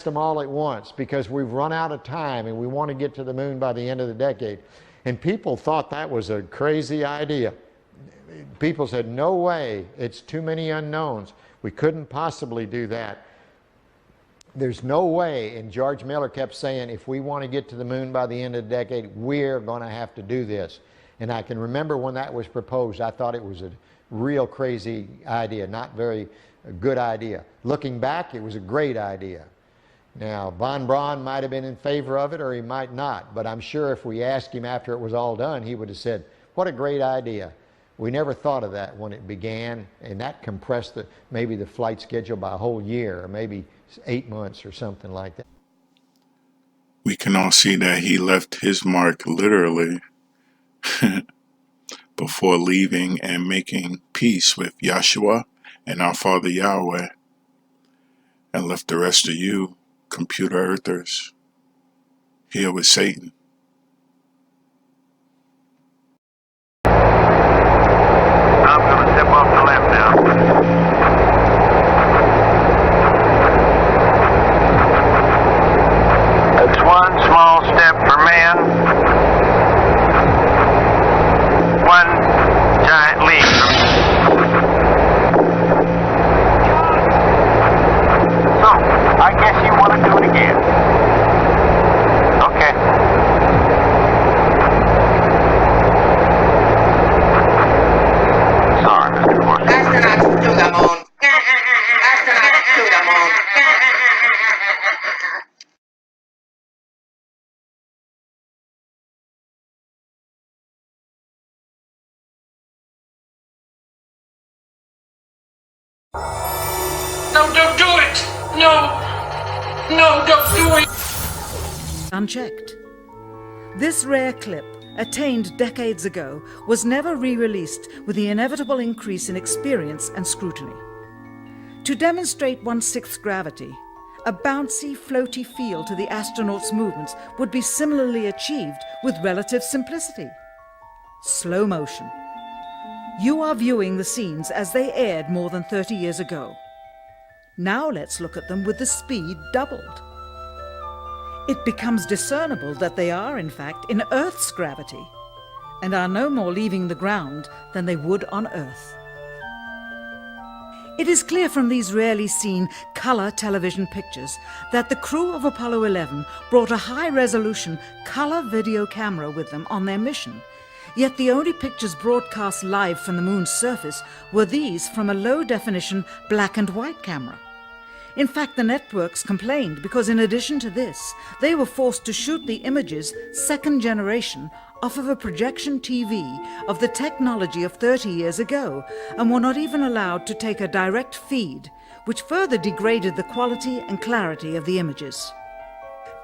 them all at once because we've run out of time and we want to get to the moon by the end of the decade. And people thought that was a crazy idea. People said, no way, it's too many unknowns. We couldn't possibly do that. There's no way, and George Miller kept saying, if we want to get to the moon by the end of the decade, we're going to have to do this. And I can remember when that was proposed, I thought it was a real crazy idea, not very good idea. Looking back, it was a great idea. Now, von Braun might have been in favor of it or he might not, but I'm sure if we asked him after it was all done, he would have said, what a great idea. We never thought of that when it began, and that compressed maybe the flight schedule by a whole year, or maybe 8 months or something like that. We can all see that he left his mark literally before leaving and making peace with Yahshua and our Father Yahweh, and left the rest of you, computer earthers, here with Satan. I'm going to step off the left now. It's one small step for man, one giant leap. So, I guess you want to do it again. Okay. Sorry, Mr. Horse. ActorNOTS to the moon. ActorNOTS to the moon. No, don't do it! No! No, don't do it! Unchecked. This rare clip, attained decades ago, was never re-released with the inevitable increase in experience and scrutiny. To demonstrate 1/6 gravity, a bouncy, floaty feel to the astronauts' movements would be similarly achieved with relative simplicity. Slow motion. You are viewing the scenes as they aired more than 30 years ago. Now let's look at them with the speed doubled. It becomes discernible that they are, in fact, in Earth's gravity, and are no more leaving the ground than they would on Earth. It is clear from these rarely seen color television pictures that the crew of Apollo 11 brought a high-resolution color video camera with them on their mission, yet the only pictures broadcast live from the moon's surface were these from a low-definition black and white camera. In fact, the networks complained because in addition to this, they were forced to shoot the images, second generation, off of a projection TV of the technology of 30 years ago, and were not even allowed to take a direct feed, which further degraded the quality and clarity of the images.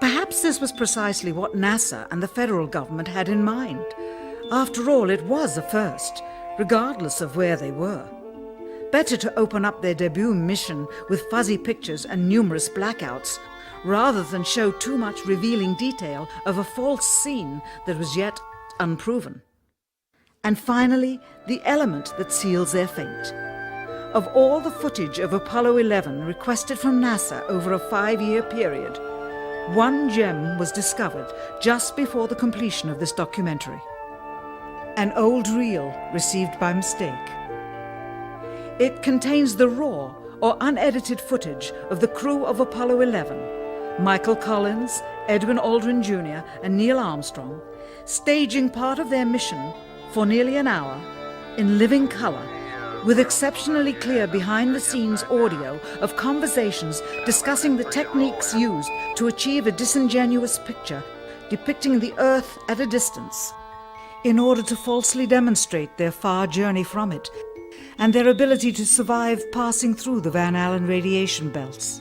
Perhaps this was precisely what NASA and the federal government had in mind. After all, it was a first, regardless of where they were. Better to open up their debut mission with fuzzy pictures and numerous blackouts, rather than show too much revealing detail of a false scene that was yet unproven. And finally, the element that seals their fate. Of all the footage of Apollo 11 requested from NASA over a 5-year period, one gem was discovered just before the completion of this documentary. An old reel received by mistake. It contains the raw or unedited footage of the crew of Apollo 11, Michael Collins, Edwin Aldrin Jr. and Neil Armstrong, staging part of their mission for nearly an hour in living color, with exceptionally clear behind-the-scenes audio of conversations discussing the techniques used to achieve a disingenuous picture depicting the Earth at a distance, in order to falsely demonstrate their far journey from it and their ability to survive passing through the Van Allen radiation belts.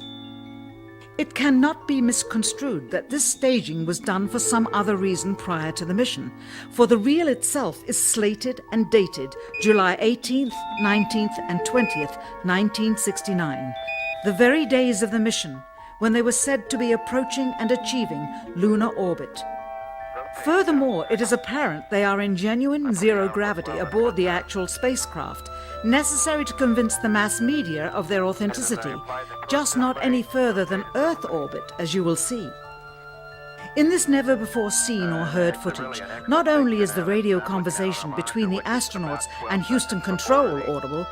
It cannot be misconstrued that this staging was done for some other reason prior to the mission, for the reel itself is slated and dated July 18th, 19th and 20th, 1969, the very days of the mission when they were said to be approaching and achieving lunar orbit. Furthermore, it is apparent they are in genuine zero gravity aboard the actual spacecraft, necessary to convince the mass media of their authenticity, just not any further than Earth orbit, as you will see. In this never-before-seen or heard footage, not only is the radio conversation between the astronauts and Houston Control audible,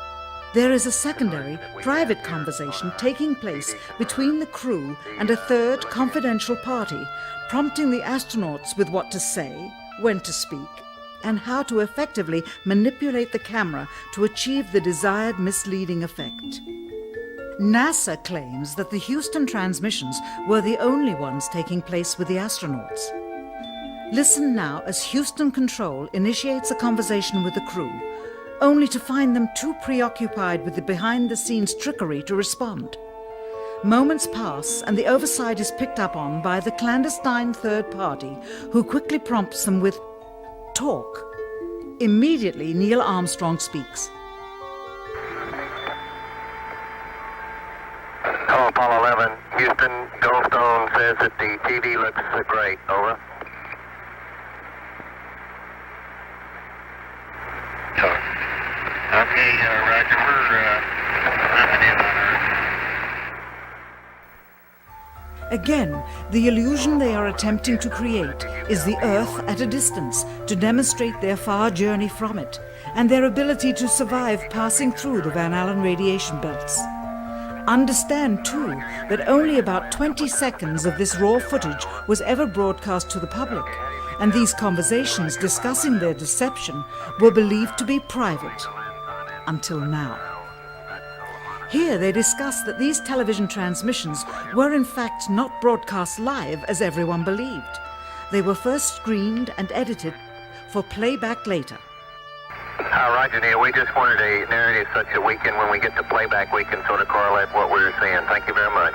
there is a secondary, private conversation taking place between the crew and a third confidential party, prompting the astronauts with what to say, when to speak, and how to effectively manipulate the camera to achieve the desired misleading effect. NASA claims that the Houston transmissions were the only ones taking place with the astronauts. Listen now as Houston Control initiates a conversation with the crew, only to find them too preoccupied with the behind-the-scenes trickery to respond. Moments pass and the oversight is picked up on by the clandestine third party, who quickly prompts them with talk. Immediately, Neil Armstrong speaks. Hello, Apollo 11. Houston, Goldstone says that the TV looks great. Over. Okay, Roger. We're coming in on Earth. Again, the illusion they are attempting to create is the Earth at a distance to demonstrate their far journey from it and their ability to survive passing through the Van Allen radiation belts. Understand, too, that only about 20 seconds of this raw footage was ever broadcast to the public, and these conversations discussing their deception were believed to be private, until now. Here they discuss that these television transmissions were in fact not broadcast live as everyone believed. They were first screened and edited for playback later. Roger, Neil. We just wanted a narrative such that we can, when we get the playback, we can sort of correlate what we're seeing. Thank you very much.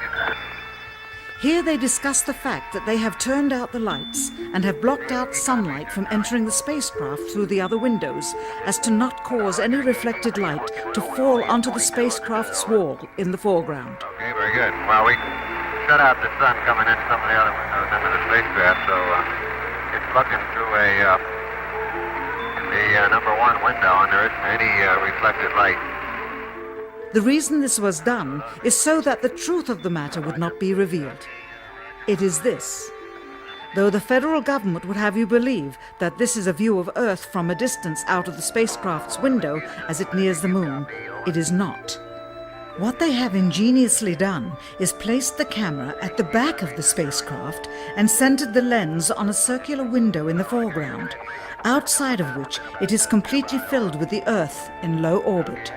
Here they discuss the fact that they have turned out the lights and have blocked out sunlight from entering the spacecraft through the other windows, as to not cause any reflected light to fall onto the spacecraft's wall in the foreground. Okay, very good. Well, we shut out the sun coming in some of the other windows into the spacecraft, so it's looking through the number one window, and there isn't any reflected light. The reason this was done is so that the truth of the matter would not be revealed. It is this. Though the federal government would have you believe that this is a view of Earth from a distance out of the spacecraft's window as it nears the moon, it is not. What they have ingeniously done is placed the camera at the back of the spacecraft and centered the lens on a circular window in the foreground, outside of which it is completely filled with the Earth in low orbit.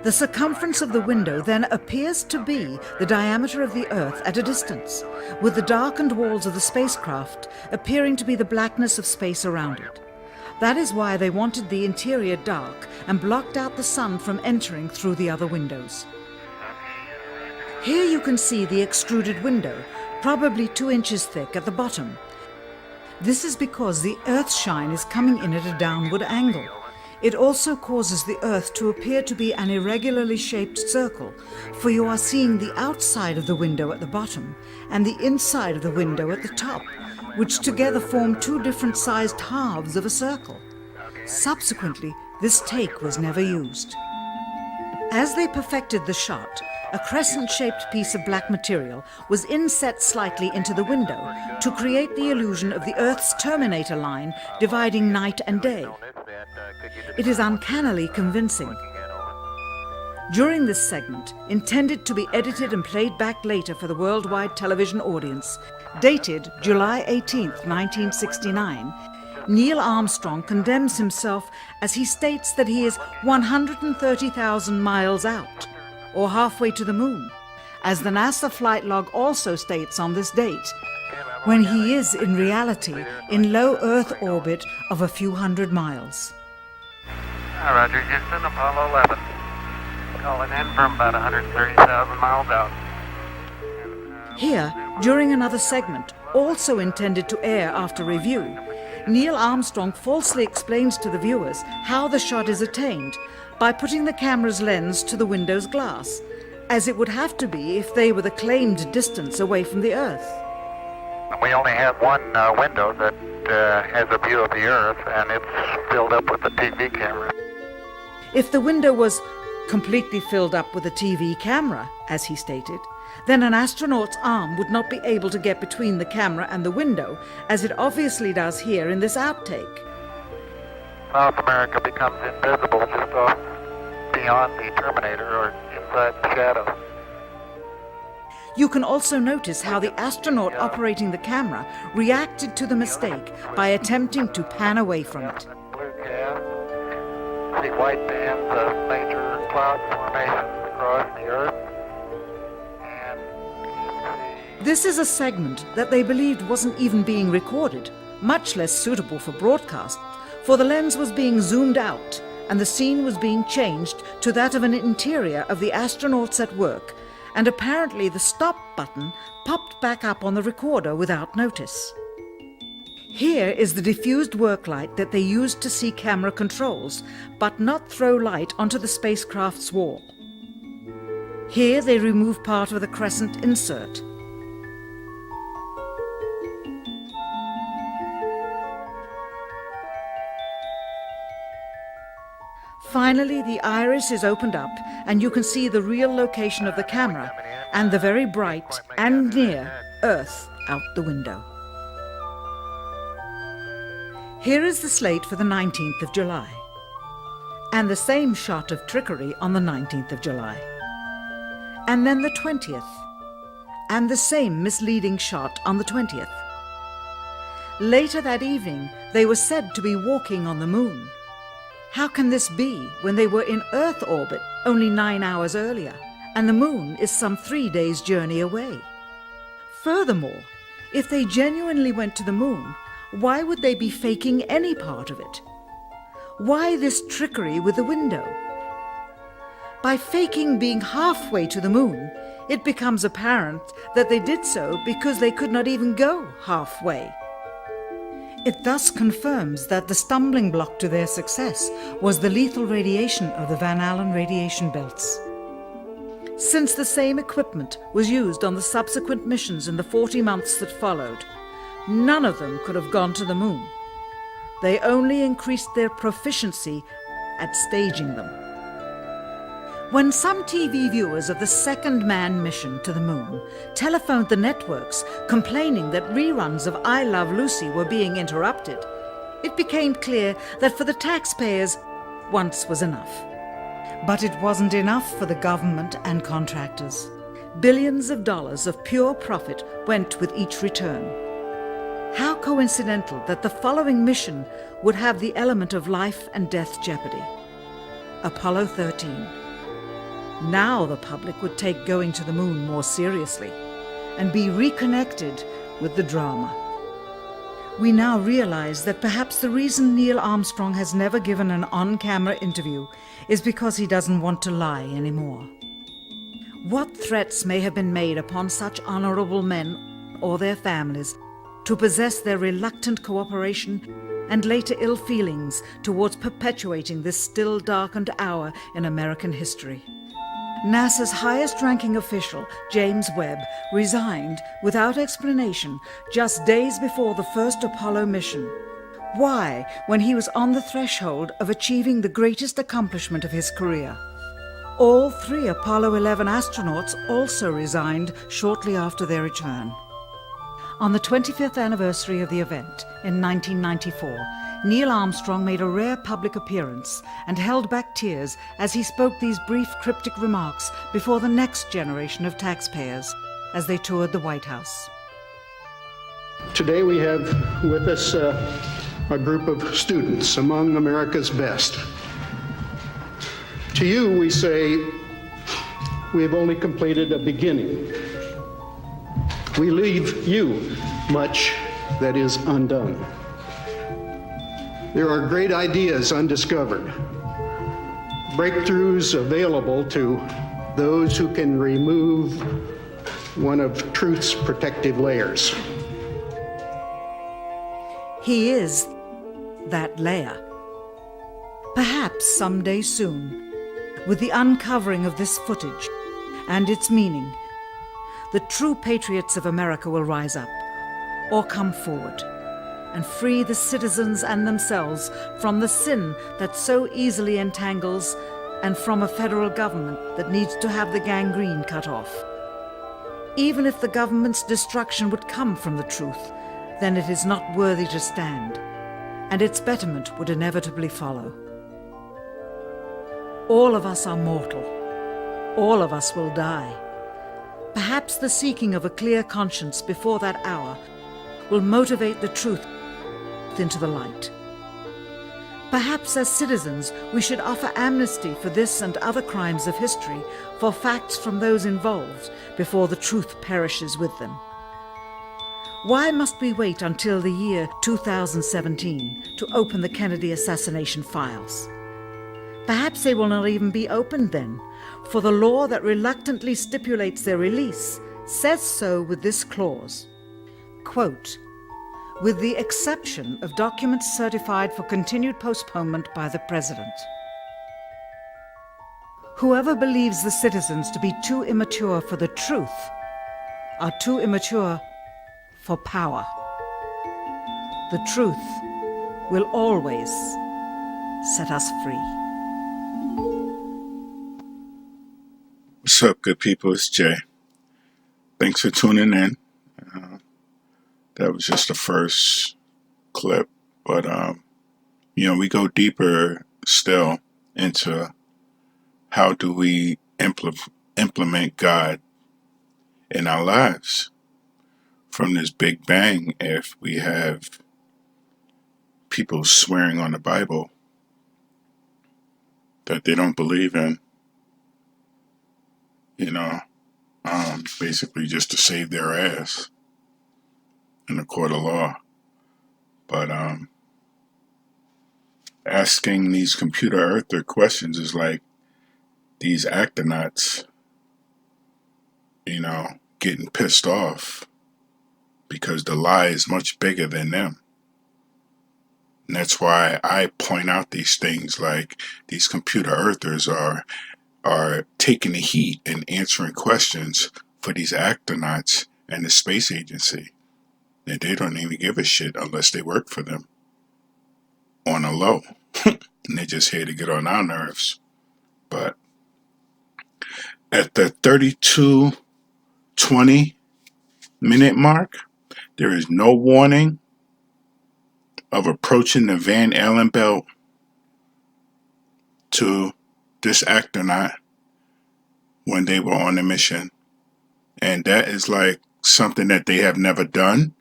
The circumference of the window then appears to be the diameter of the Earth at a distance, with the darkened walls of the spacecraft appearing to be the blackness of space around it. That is why they wanted the interior dark and blocked out the sun from entering through the other windows. Here you can see the extruded window, probably 2 inches thick at the bottom. This is because the Earth's shine is coming in at a downward angle. It also causes the Earth to appear to be an irregularly shaped circle, for you are seeing the outside of the window at the bottom and the inside of the window at the top, which together form 2 different sized halves of a circle. Subsequently, this take was never used. As they perfected the shot, a crescent-shaped piece of black material was inset slightly into the window to create the illusion of the Earth's terminator line dividing night and day. It is uncannily convincing. During this segment, intended to be edited and played back later for the worldwide television audience, dated July 18, 1969, Neil Armstrong condemns himself as he states that he is 130,000 miles out, or halfway to the moon, as the NASA flight log also states on this date, when he is in reality in low Earth orbit of a few hundred miles. Roger, Houston, Apollo 11. Calling in from about 130,000 miles out. Here, during another segment, also intended to air after review, Neil Armstrong falsely explains to the viewers how the shot is attained by putting the camera's lens to the window's glass, as it would have to be if they were the claimed distance away from the Earth. We only have one window that has a view of the Earth, and it's filled up with the TV camera. If the window was completely filled up with a TV camera, as he stated, then an astronaut's arm would not be able to get between the camera and the window, as it obviously does here in this outtake. South America becomes invisible just off beyond the Terminator or inside the shadow. You can also notice how the astronaut operating the camera reacted to the mistake by attempting to pan away from it. Blue cast. See white bands of major cloud formations across the Earth. And you see This is a segment that they believed wasn't even being recorded, much less suitable for broadcast, for the lens was being zoomed out and the scene was being changed to that of an interior of the astronauts at work, and apparently the stop button popped back up on the recorder without notice. Here is the diffused work light that they used to see camera controls, but not throw light onto the spacecraft's wall. Here they remove part of the crescent insert. Finally, the iris is opened up and you can see the real location of the camera and the very bright and near Earth out the window. Here is the slate for the 19th of July, and the same shot of trickery on the 19th of July, and then the 20th, and the same misleading shot on the 20th. Later that evening, they were said to be walking on the moon. How can this be when they were in Earth orbit only 9 hours earlier, and the moon is some 3 days' journey away? Furthermore, if they genuinely went to the moon, why would they be faking any part of it? Why this trickery with the window? By faking being halfway to the moon, it becomes apparent that they did so because they could not even go halfway. It thus confirms that the stumbling block to their success was the lethal radiation of the Van Allen radiation belts. Since the same equipment was used on the subsequent missions in the 40 months that followed, none of them could have gone to the moon. They only increased their proficiency at staging them. When some TV viewers of the second manned mission to the moon telephoned the networks complaining that reruns of I Love Lucy were being interrupted, it became clear that for the taxpayers, once was enough. But it wasn't enough for the government and contractors. Billions of dollars of pure profit went with each return. How coincidental that the following mission would have the element of life and death jeopardy. Apollo 13. Now the public would take going to the moon more seriously and be reconnected with the drama. We now realize that perhaps the reason Neil Armstrong has never given an on-camera interview is because he doesn't want to lie anymore. What threats may have been made upon such honorable men or their families to possess their reluctant cooperation and later ill feelings towards perpetuating this still darkened hour in American history. NASA's highest-ranking official, James Webb, resigned without explanation just days before the first Apollo mission. Why, when he was on the threshold of achieving the greatest accomplishment of his career? All 3 Apollo 11 astronauts also resigned shortly after their return. On the 25th anniversary of the event in 1994, Neil Armstrong made a rare public appearance and held back tears as he spoke these brief cryptic remarks before the next generation of taxpayers as they toured the White House. Today we have with us a group of students among America's best. To you we say, we have only completed a beginning. We leave you much that is undone. There are great ideas undiscovered, breakthroughs available to those who can remove one of truth's protective layers. He is that layer. Perhaps someday soon, with the uncovering of this footage and its meaning, the true patriots of America will rise up or come forward. and free the citizens and themselves from the sin that so easily entangles, and from a federal government that needs to have the gangrene cut off. Even if the government's destruction would come from the truth, then it is not worthy to stand, and its betterment would inevitably follow. All of us are mortal. All of us will die. Perhaps the seeking of a clear conscience before that hour will motivate the truth into the light. Perhaps as citizens we should offer amnesty for this and other crimes of history, for facts from those involved, before the truth perishes with them. Why must we wait until the year 2017 to open the Kennedy assassination files? Perhaps they will not even be opened then, for the law that reluctantly stipulates their release says so with this clause, quote, "with the exception of documents certified for continued postponement by the President." Whoever believes the citizens to be too immature for the truth are too immature for power. The truth will always set us free. What's up, good people? It's Jay. Thanks for tuning in. That was just the first clip, but we go deeper still into how do we implement God in our lives. From this big bang, if we have people swearing on the Bible that they don't believe in, basically just to save their ass in a court of law. But asking these computer earther questions is like these ActorNOTS, getting pissed off because the lie is much bigger than them. And that's why I point out these things, like these computer earthers are taking the heat and answering questions for these ActorNOTS and the space agency. And they don't even give a shit unless they work for them on a low. And they're just here to get on our nerves. But at the 32:20-minute mark, there is no warning of approaching the Van Allen belt to this ActorNOT when they were on a mission. And that is like something that they have never done.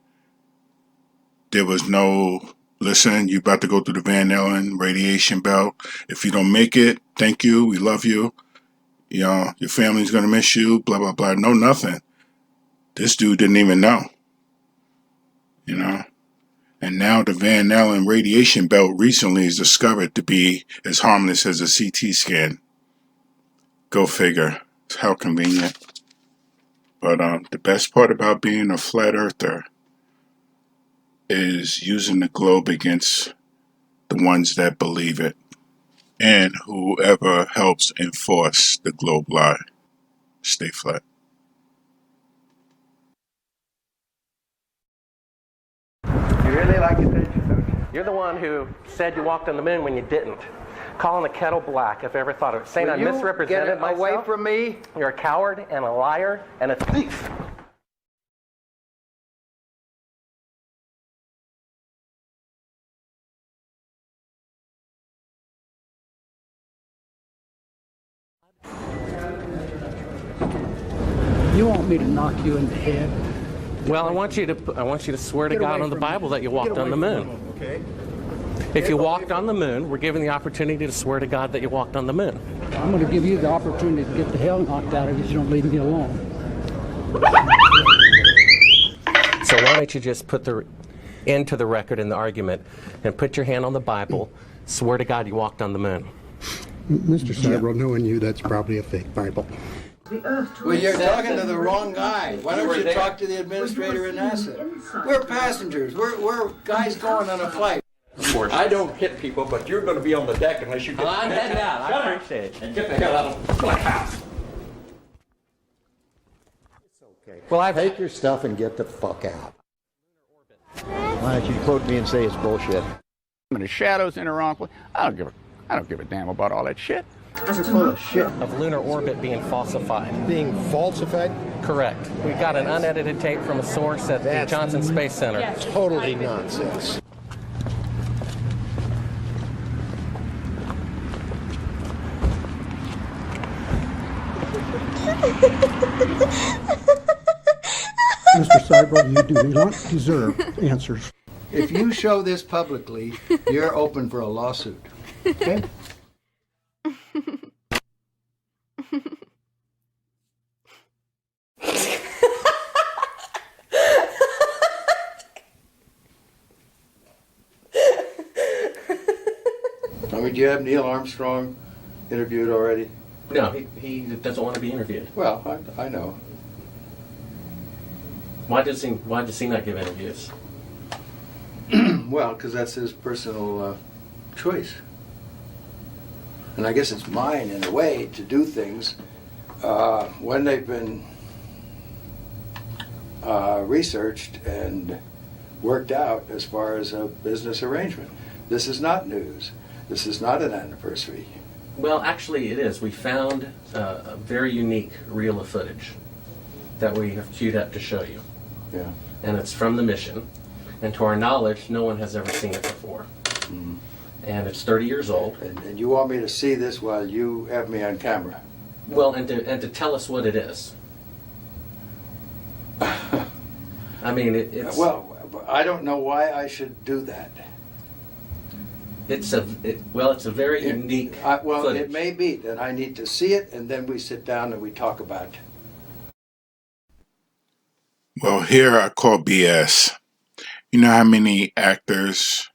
There was no, listen, you about to go through the Van Allen radiation belt. If you don't make it, thank you, we love you. Your family's going to miss you, blah, blah, blah. No, nothing. This dude didn't even know. And now the Van Allen radiation belt recently is discovered to be as harmless as a CT scan. Go figure. How convenient. But the best part about being a flat earther is using the globe against the ones that believe it, and whoever helps enforce the globe lie. Stay flat. You really like attention, don't you? You're the one who said you walked on the moon when you didn't. Calling the kettle black, if I ever thought of it. Saying I misrepresented myself. Away from me. You're a coward and a liar and a thief. You want me to knock you in the head? Well, I want you to swear to God on the Bible that you walked on the moon. Okay. If you walked on the moon, we're given the opportunity to swear to God that you walked on the moon. I'm going to give you the opportunity to get the hell knocked out of you if you don't leave me alone. So why don't you just put the end to the record in the argument and put your hand on the Bible, swear to God you walked on the moon. Mr. Cybro, knowing you, that's probably a fake Bible. Well, you're talking to the wrong guy. Why don't you talk to the administrator in NASA? We're passengers. We're guys going on a flight. I don't hit people, but you're going to be on the deck unless you get... I'm heading out. I appreciate it. And get the hell out of my house. It's okay. Well, take your stuff and get the fuck out. Why don't you quote me and say it's bullshit? And the shadows in the wrong place. I don't give a damn about all that shit. You're full of shit. Of lunar orbit being falsified. Being falsified? Correct. We got an unedited tape from a source at the Johnson Space Center. Totally nonsense. Mr. Seibel, you do not deserve answers. If you show this publicly, you're open for a lawsuit. Okay? I mean, do you have Neil Armstrong interviewed already? No, he doesn't want to be interviewed. Well, I know. Why does he not give interviews? Well, because that's his personal choice. And I guess it's mine, in a way, to do things when they've been researched and worked out as far as a business arrangement. This is not news. This is not an anniversary. Well, actually it is. We found a very unique reel of footage that we have queued up to show you. Yeah. And it's from the mission. And to our knowledge, no one has ever seen it before. Mm-hmm. And it's 30 years old. And you want me to see this while you have me on camera? Well, and to tell us what it is. I mean, it's... Well, I don't know why I should do that. It's a very unique footage. It may be that I need to see it, and then we sit down and we talk about it. Well, here I call BS. You know how many actors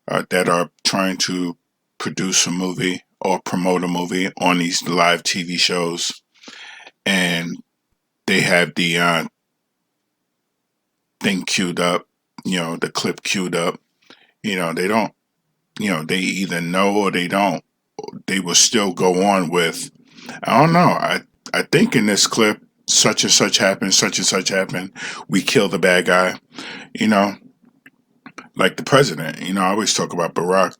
that are trying to produce a movie or promote a movie on these live TV shows, and they have the thing queued up, the clip queued up. They don't, they either know or they don't. They will still go on with, I don't know, I think in this clip, such and such happened, we kill the bad guy, like the president. I always talk about Barack,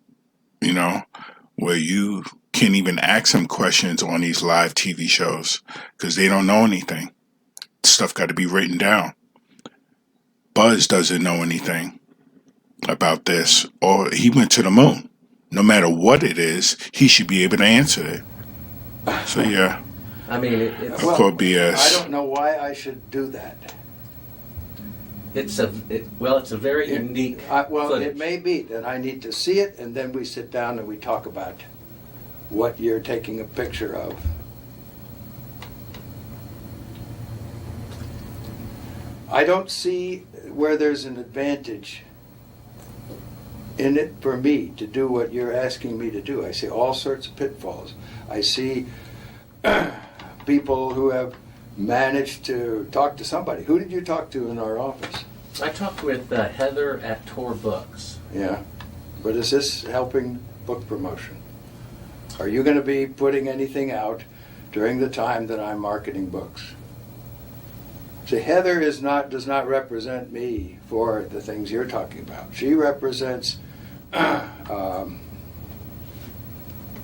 where you can't even ask him questions on these live TV shows because they don't know anything. Stuff got to be written down. Buzz doesn't know anything about this, or he went to the moon. No matter what it is, he should be able to answer it. So yeah. I mean, it's called BS. I don't know why I should do that. It's a very unique footage. It may be that I need to see it, and then we sit down and we talk about what you're taking a picture of. I don't see where there's an advantage in it for me to do what you're asking me to do. I see all sorts of pitfalls. I see people who have managed to talk to somebody. Who did you talk to in our office? I talked with Heather at Tor Books. Yeah, but is this helping book promotion? Are you going to be putting anything out during the time that I'm marketing books? See, Heather does not represent me for the things you're talking about. She represents a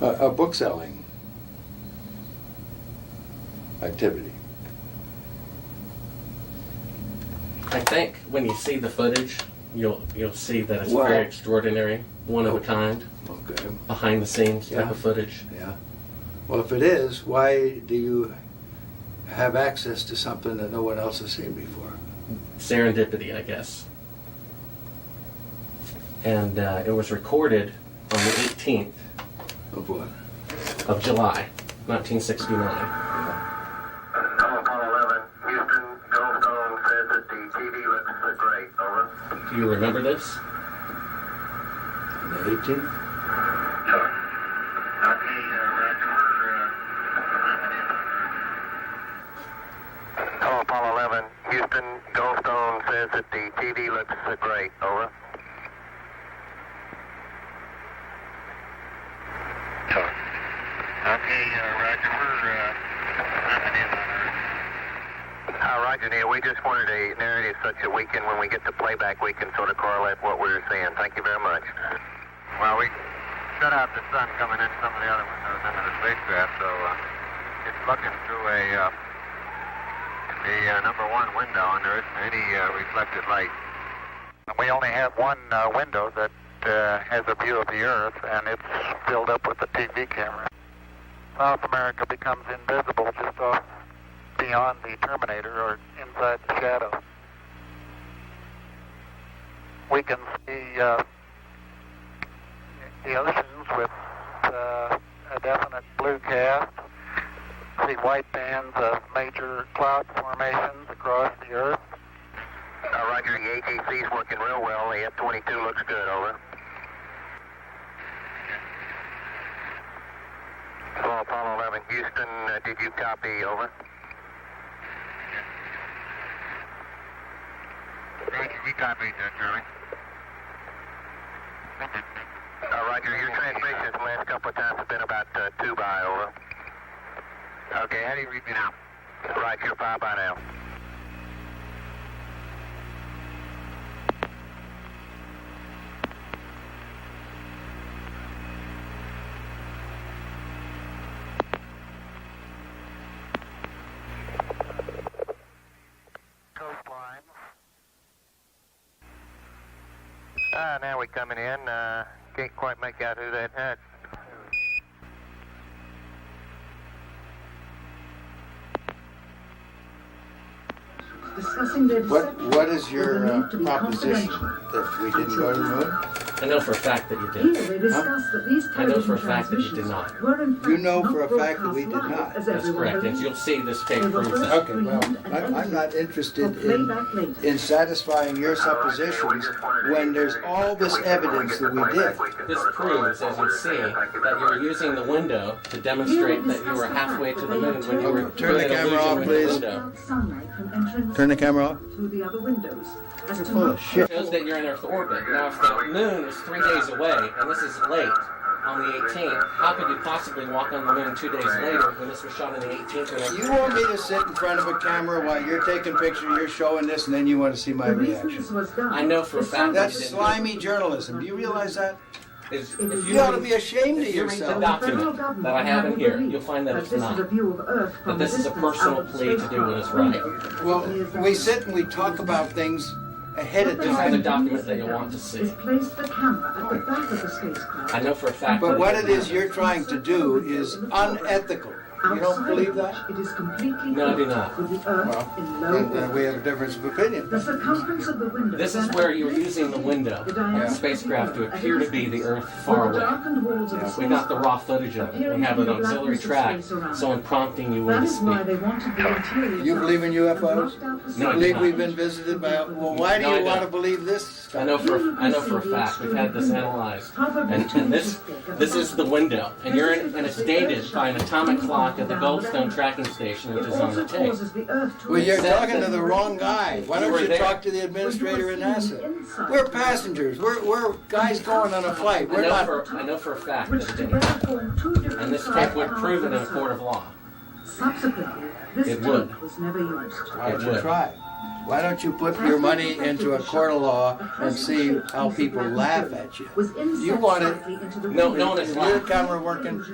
book selling activity. I think when you see the footage, you'll see that it's very extraordinary, one of a kind, behind the scenes type of footage. Yeah. Well, if it is, why do you have access to something that no one else has seen before? Serendipity, I guess. And it was recorded on the 18th of what? Of July, 1969. Do you remember this? On the 18th? Hello, Apollo 11. Houston, Goldstone says that the TV looks great. Over. Okay, Roger. Roger, Neil. We just wanted a narrative such that we can, when we get the playback, we can sort of correlate what we're seeing. Thank you very much. Well, we shut out the sun coming in some of the other windows into the spacecraft, so it's looking through the number one window, and there isn't any reflected light. We only have one window that has a view of the Earth, and it's filled up with the TV camera. South America becomes invisible just off beyond the terminator or inside the shadow. We can see the oceans with a definite blue cast, see white bands of major cloud formations across the Earth. Roger, the AGC is working real well. The F-22 looks good, over. So Apollo 11, Houston, did you copy, over? AGC copied, Charlie. Roger, your transmissions the last couple of times have been about 2 by, over. Okay, how do you read me now? Right, you're 5 by now. Now we're coming in. Can't quite make out who that had. What is your proposition? That we didn't go to the moon? I know for a fact that you did. I know for a fact that you did not. You know for a fact that we did not. That's correct, and you'll see this tape proves that. Okay, well, I'm not interested in satisfying your suppositions when there's all this evidence that we did. This proves, as you see, that you were using the window to demonstrate that you were halfway to the moon when you were Turn the camera off, please. Turn the camera off. You're full of shit. It shows that you're in Earth orbit. Now, if the moon is 3 days away, and this is late, on the 18th, how could you possibly walk on the moon 2 days later when this was shot on the 18th? You want me to sit in front of a camera while you're taking pictures, you're showing this, and then you want to see my reaction? I know for a fact that that's slimy journalism. Do you realize that? If you ought to be ashamed of yourself. If you read the document that I have in here, you'll find that it's not. But this is a personal plea to do what is right. Well, we sit and we talk about things ahead of This is the time. document that you want to see. I know for a fact. But what it is you're trying to do is unethical. You don't believe that? No, I do not. Well, then we have a difference of opinion. This is where you're using the window of the spacecraft to appear to be the Earth far away. We got the raw footage of it. We have an auxiliary track, so in prompting you when to speak. You believe in UFOs? No, I do believe not. we've been visited by... Well, why do No, I you want to don't. believe this stuff? I know for a fact. We've had this analyzed, and this is the window, and and it's dated by an atomic clock at the Goldstone tracking station, which is on the tape. Well, you're talking to the wrong guy. Why don't you talk to the administrator in NASA? We're passengers. We're guys going on a flight. We're not... I know for a fact that it did. And this tape would prove it in a court of law. It would. Why don't you try? Why don't you put your money into a court of law and see how people laugh at you? You want it. No one has Is your laughed. camera working?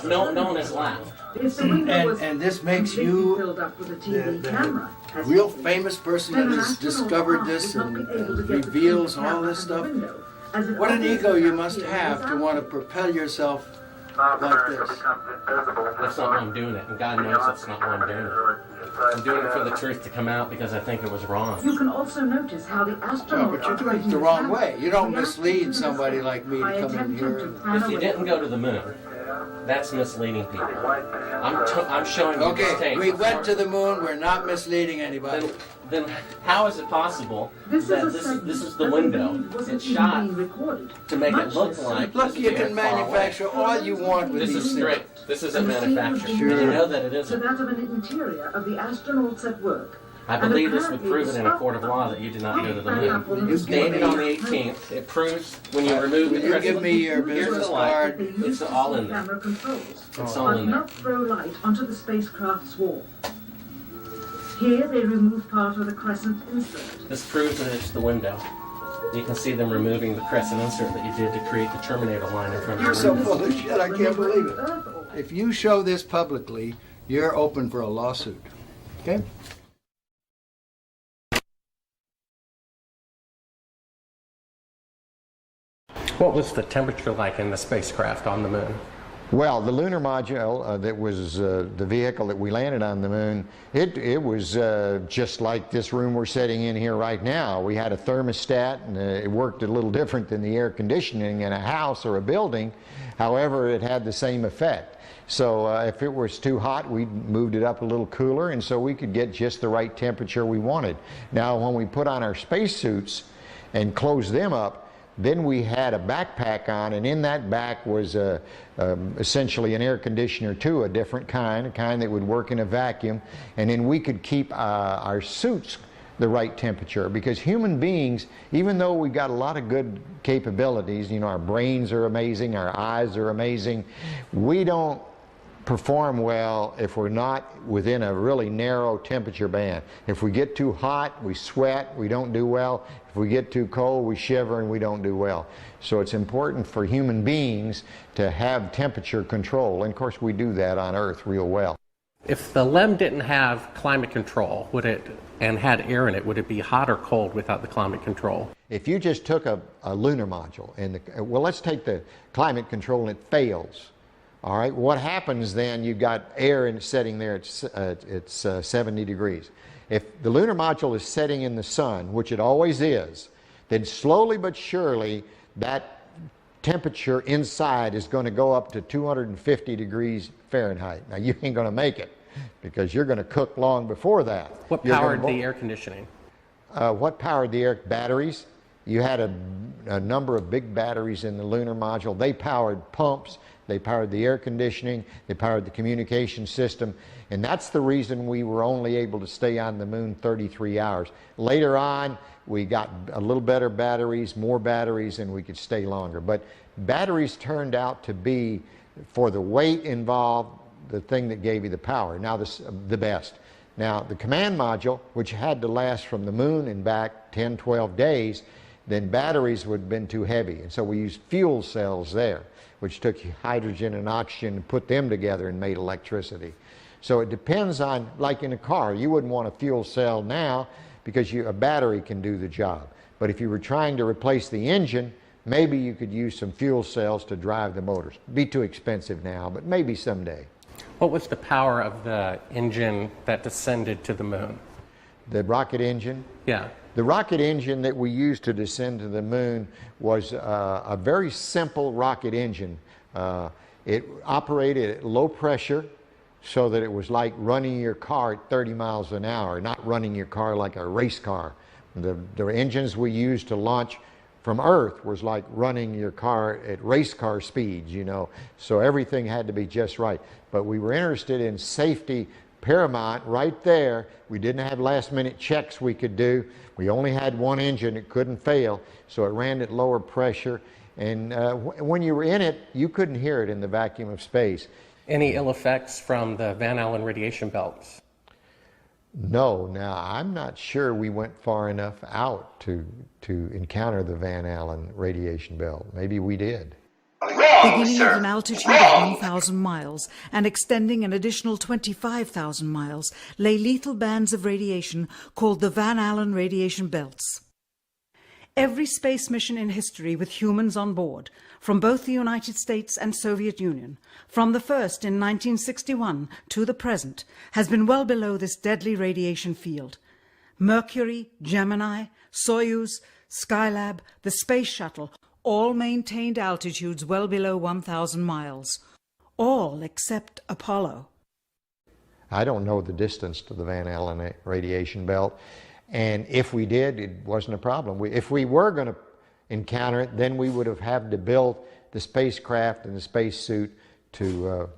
No one has laughed. And this makes you the real famous person that has discovered this and reveals all this stuff. What an ego you must have to want to propel yourself like this. That's not why I'm doing it, and God knows that's not why I'm doing it. I'm doing it for the truth to come out because I think it was wrong. You can also notice how the astronauts But you're doing it the wrong way. You don't mislead somebody like me to come in here. If you didn't go to the moon, that's misleading people. I'm showing you this Okay, tape. we went to the moon. We're not misleading anybody. Then how is it possible that this is the window? It's shot to make it look like. Look, you can manufacture all you want with This these is things. straight. This isn't manufactured. Sure. You know that it isn't. that of an interior of the astronauts at work. I believe this would prove it in a court of law that you did not go to the moon. It's dated on the 18th. It proves when you remove the Will you give me your Here's business the light. card? It's all in there. Camera controls, It's all in there. not throw light onto the spacecraft's wall. Here they remove part of the crescent insert. This proves that it's the window. You can see them removing the crescent insert that you did to create the Terminator line in front of You're the so window. full of shit, I can't believe it. If you show this publicly, you're open for a lawsuit. Okay? What was the temperature like in the spacecraft on the moon? Well, the lunar module that was the vehicle that we landed on the moon, it was just like this room we're sitting in here right now. We had a thermostat, and it worked a little different than the air conditioning in a house or a building. However, it had the same effect. So if it was too hot, we moved it up a little cooler, and so we could get just the right temperature we wanted. Now, when we put on our spacesuits and closed them up, then we had a backpack on, and in that back was essentially an air conditioner too, a different kind, a kind that would work in a vacuum, and then we could keep our suits the right temperature, because human beings, even though we got a lot of good capabilities, you know, our brains are amazing, our eyes are amazing, we don't perform well if we're not within a really narrow temperature band. If we get too hot, we sweat, we don't do well. If we get too cold, we shiver and we don't do well. So it's important for human beings to have temperature control, and of course we do that on Earth real well. If the LEM didn't have climate control, and had air in it, would it be hot or cold without the climate control? If you just took a lunar module, and well, let's take the climate control and it fails. All right, what happens then? You've got air and setting there, it's 70 degrees. If the lunar module is setting in the sun, which it always is, then slowly but surely that temperature inside is going to go up to 250 degrees Fahrenheit. Now you ain't going to make it, because you're going to cook long before that. What powered the air conditioning? What powered the air? Batteries. You had a number of big batteries in the lunar module. They powered pumps, they powered the air conditioning, they powered the communication system, and that's the reason we were only able to stay on the moon 33 hours. Later on, we got a little better batteries, more batteries, and we could stay longer. But batteries turned out to be, for the weight involved, the thing that gave you the power. Now the best. Now the command module, which had to last from the moon and back 10, 12 days, then batteries would have been too heavy. And so we used fuel cells there, which took hydrogen and oxygen and put them together and made electricity. So it depends on, like in a car, you wouldn't want a fuel cell now because a battery can do the job. But if you were trying to replace the engine, maybe you could use some fuel cells to drive the motors. It'd be too expensive now, but maybe someday. What was the power of the engine that descended to the moon? The rocket engine? Yeah. The rocket engine that we used to descend to the moon was a very simple rocket engine. It operated at low pressure, so that it was like running your car at 30 miles an hour, not running your car like a race car. The engines we used to launch from Earth was like running your car at race car speeds, you know. So everything had to be just right. But we were interested in safety paramount right there. We didn't have last minute checks we could do. We only had one engine, it couldn't fail, so it ran at lower pressure. And when you were in it, you couldn't hear it in the vacuum of space. Any ill effects from the Van Allen radiation belts? No. Now, I'm not sure we went far enough out to encounter the Van Allen radiation belt. Maybe we did. Beginning at an altitude of 1,000 miles and extending an additional 25,000 miles lay lethal bands of radiation called the Van Allen radiation belts. Every space mission in history with humans on board, from both the United States and Soviet Union, from the first in 1961 to the present, has been well below this deadly radiation field. Mercury, Gemini, Soyuz, Skylab, the Space Shuttle, all maintained altitudes well below 1,000 miles. All except Apollo. I don't know the distance to the Van Allen radiation belt. And if we did, it wasn't a problem. If we were going to encounter it, then we would have had to build the spacecraft and the spacesuit to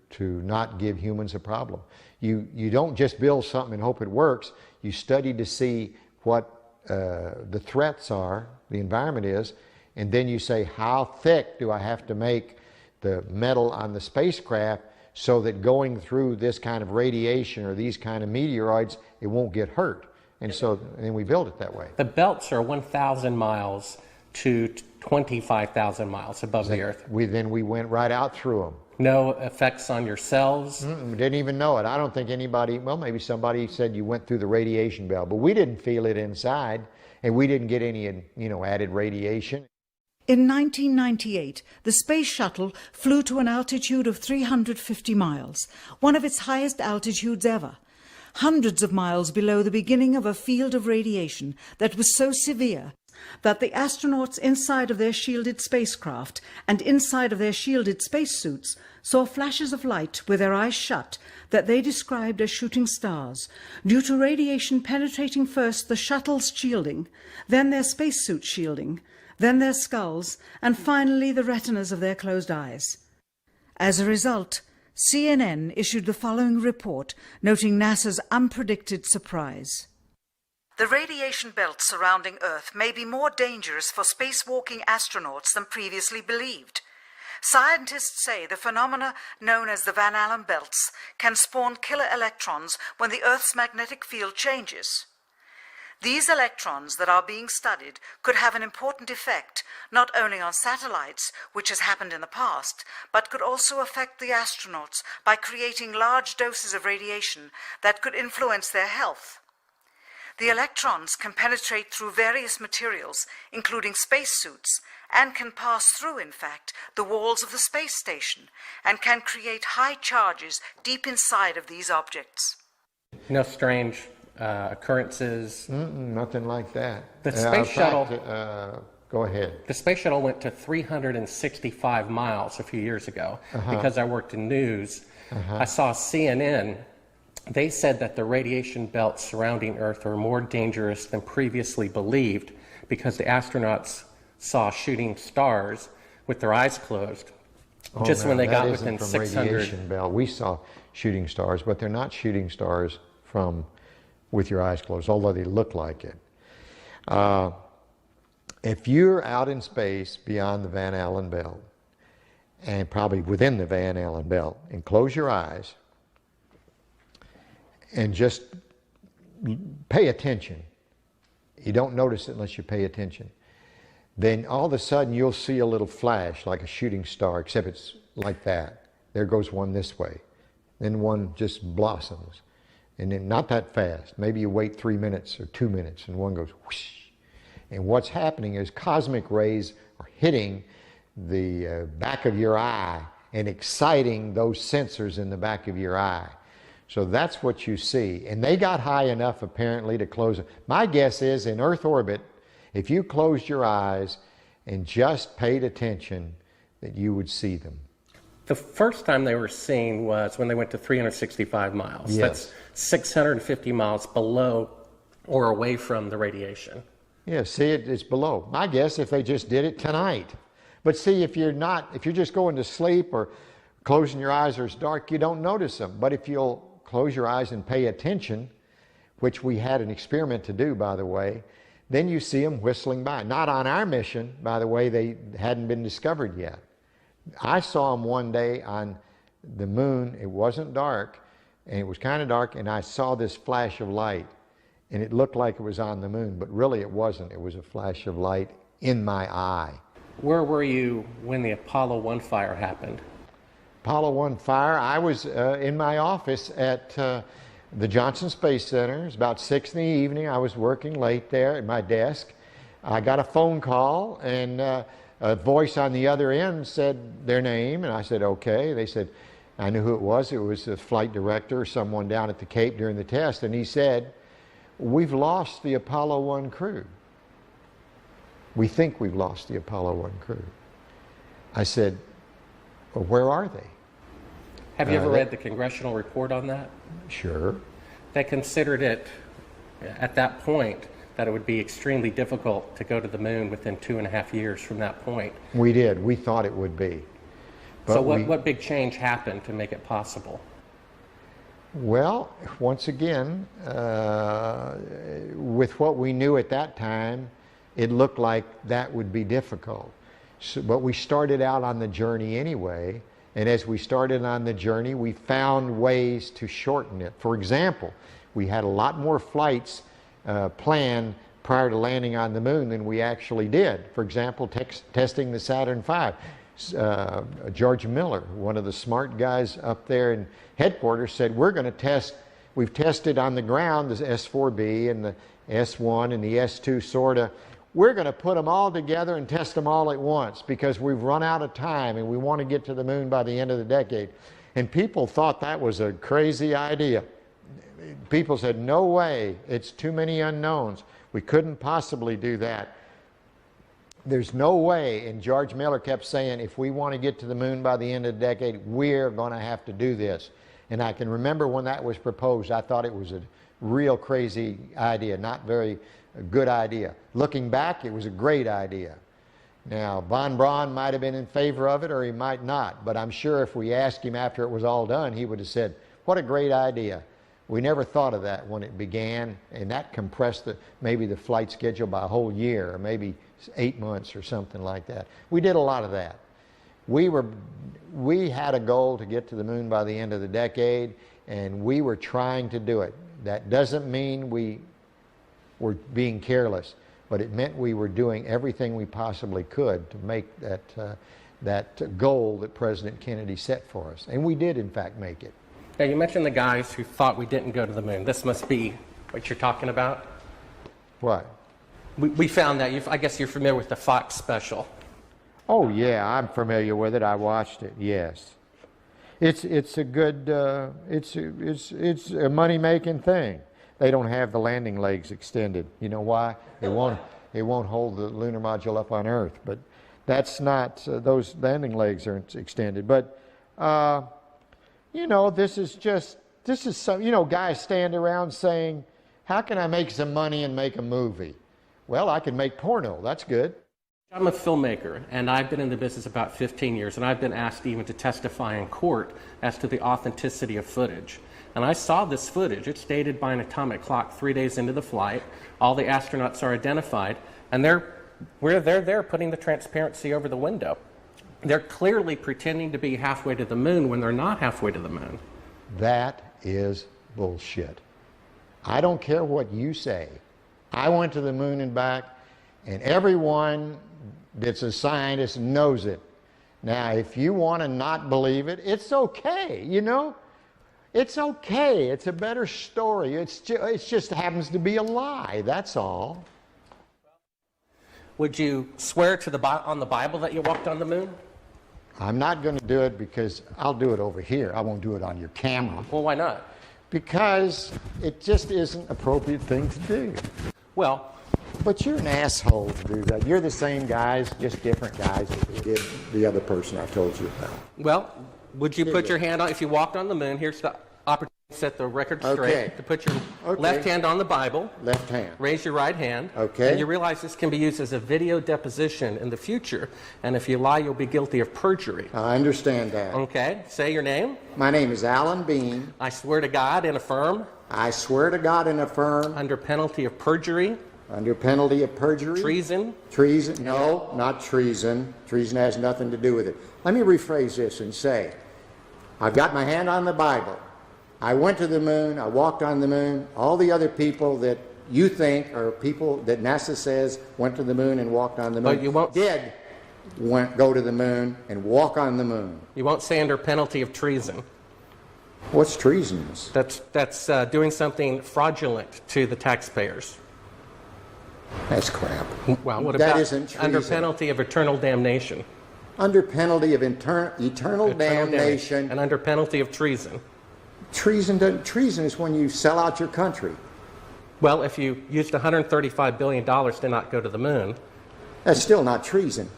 not give humans a problem. You don't just build something and hope it works. You study to see what the threats are, the environment is, and then you say, how thick do I have to make the metal on the spacecraft so that going through this kind of radiation or these kind of meteoroids, it won't get hurt. And so then we built it that way. The belts are 1,000 miles to 25,000 miles above the Earth. Then we went right out through them. No effects on your cells? Didn't even know it. I don't think anybody, well, maybe somebody said you went through the radiation belt, but we didn't feel it inside, and we didn't get any, added radiation. In 1998, the space shuttle flew to an altitude of 350 miles, one of its highest altitudes ever, hundreds of miles below the beginning of a field of radiation that was so severe that the astronauts inside of their shielded spacecraft and inside of their shielded spacesuits saw flashes of light with their eyes shut that they described as shooting stars, due to radiation penetrating first the shuttle's shielding, then their spacesuit shielding, then their skulls, and finally the retinas of their closed eyes. As a result, CNN issued the following report noting NASA's unpredicted surprise. The radiation belt surrounding Earth may be more dangerous for spacewalking astronauts than previously believed. Scientists say the phenomena known as the Van Allen belts can spawn killer electrons when the Earth's magnetic field changes. These electrons that are being studied could have an important effect not only on satellites, which has happened in the past, but could also affect the astronauts by creating large doses of radiation that could influence their health. The electrons can penetrate through various materials, including spacesuits, and can pass through, in fact, the walls of the space station, and can create high charges deep inside of these objects. No strange occurrences? Nothing like that. The space shuttle... Go ahead. The space shuttle went to 365 miles a few years ago. Because I worked in news. I saw CNN. They said that the radiation belts surrounding Earth are more dangerous than previously believed because the astronauts saw shooting stars with their eyes closed. Just when they got within 600. Radiation belt. We saw shooting stars, but they're not shooting stars from with your eyes closed, although they look like it. If you're out in space beyond the Van Allen belt, and probably within the Van Allen belt, and close your eyes, and just pay attention. You don't notice it unless you pay attention. Then all of a sudden you'll see a little flash like a shooting star, except it's like that. There goes one this way. Then one just blossoms. And then not that fast. Maybe you wait 3 minutes or 2 minutes and one goes whoosh. And what's happening is cosmic rays are hitting the back of your eye and exciting those sensors in the back of your eye. So that's what you see. And they got high enough apparently to close it. My guess is in Earth orbit, if you closed your eyes and just paid attention, that you would see them. The first time they were seen was when they went to 365 miles. Yes. That's 650 miles below or away from the radiation. Yeah, see, it's below. My guess if they just did it tonight. But see, if you're just going to sleep or closing your eyes or it's dark, you don't notice them. But if you'll close your eyes and pay attention, which we had an experiment to do, by the way, then you see them whistling by. Not on our mission, by the way, they hadn't been discovered yet. I saw them one day on the moon. It wasn't dark, and it was kind of dark, and I saw this flash of light, and it looked like it was on the moon, but really it wasn't. It was a flash of light in my eye. Where were you when the Apollo 1 fire happened? Apollo 1 fire, I was in my office at the Johnson Space Center. It was about 6 in the evening. I was working late there at my desk. I got a phone call, and a voice on the other end said their name, and I said, okay. They said, I knew who it was. It was the flight director or someone down at the Cape during the test, and he said, we've lost the Apollo 1 crew. We think we've lost the Apollo 1 crew. I said, well, where are they? Have you ever read the congressional report on that? Sure. They considered it, at that point, that it would be extremely difficult to go to the moon within 2.5 years from that point. We did. We thought it would be. But so what big change happened to make it possible? Well, once again, with what we knew at that time, it looked like that would be difficult. So, but we started out on the journey anyway, And as we started on the journey, we found ways to shorten it. For example, we had a lot more flights planned prior to landing on the moon than we actually did. For example, testing the Saturn V. George Miller, one of the smart guys up there in headquarters, said, we're going to test, we've tested on the ground the S4B and the S1 and the S2 sorta. We're going to put them all together and test them all at once because we've run out of time and we want to get to the moon by the end of the decade. And people thought that was a crazy idea. People said, no way, it's too many unknowns. We couldn't possibly do that. There's no way, and George Miller kept saying, if we want to get to the moon by the end of the decade, we're going to have to do this. And I can remember when that was proposed, I thought it was a real crazy idea, not very good idea. Looking back, it was a great idea. Now, von Braun might have been in favor of it or he might not, but I'm sure if we asked him after it was all done, he would have said, what a great idea. We never thought of that when it began, and that compressed maybe the flight schedule by a whole year or maybe 8 months or something like that. We did a lot of that. We had a goal to get to the moon by the end of the decade, and we were trying to do it. That doesn't mean we were being careless, but it meant we were doing everything we possibly could to make that goal that President Kennedy set for us. And we did, in fact, make it. Now, you mentioned the guys who thought we didn't go to the moon. This must be what you're talking about? What? We found that. I guess you're familiar with the Fox special. Oh, yeah, I'm familiar with it. I watched it, yes. It's a good, it's a money-making thing. They don't have the landing legs extended. You know why? It won't hold the lunar module up on Earth. But that's not, those landing legs aren't extended. But, you know, this is some, you know, guys stand around saying, how can I make some money and make a movie? Well, I can make porno. That's good. I'm a filmmaker, and I've been in the business about 15 years, and I've been asked even to testify in court as to the authenticity of footage. And I saw this footage. It's dated by an atomic clock 3 days into the flight. All the astronauts are identified, and they're there putting the transparency over the window. They're clearly pretending to be halfway to the moon when they're not halfway to the moon. That is bullshit. I don't care what you say. I went to the moon and back, and everyone that's a scientist knows it. Now, if you want to not believe it, it's okay, you know? It's okay. It's a better story. It just happens to be a lie, that's all. Would you swear to on the Bible that you walked on the moon? I'm not going to do it because I'll do it over here. I won't do it on your camera. Well, why not? Because it just isn't an appropriate thing to do. Well, but you're an asshole to do that. You're the same guys, just different guys that did the other person I told you about. Well, would you put your hand on, if you walked on the moon, here's the opportunity to set the record straight, to put your left hand on the Bible. Left hand. Raise your right hand. Okay. And you realize this can be used as a video deposition in the future. And if you lie, you'll be guilty of perjury. I understand that. Okay. Say your name. My name is Alan Bean. I swear to God and affirm. I swear to God and affirm. Under penalty of perjury. Under penalty of perjury. Treason. Treason. No, not treason. Treason has nothing to do with it. Let me rephrase this and say, I've got my hand on the Bible. I went to the moon. I walked on the moon. All the other people that you think are people that NASA says went to the moon and walked on the moon but you won't go to the moon and walk on the moon. You won't say under penalty of treason. What's treasonous? That's doing something fraudulent to the taxpayers. That's crap. Well, what that about isn't treason. Under penalty of eternal damnation? Under penalty of eternal damnation. And under penalty of treason? Treason is when you sell out your country. Well, if you used $135 billion to not go to the moon. That's still not treason.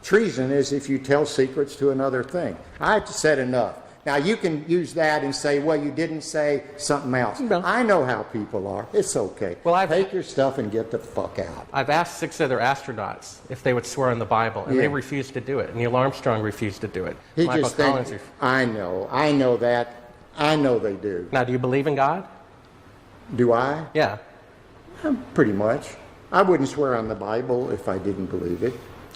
Treason is if you tell secrets to another thing. I've said enough. Now, you can use that and say, well, you didn't say something else. No. I know how people are. It's okay. Well, take your stuff and get the fuck out. I've asked 6 other astronauts if they would swear on the Bible, and they refused to do it. Neil Armstrong refused to do it. He just thinks, I know that. I know they do. Now, do you believe in God? Do I? Yeah. Pretty much. I wouldn't swear on the Bible if I didn't believe it.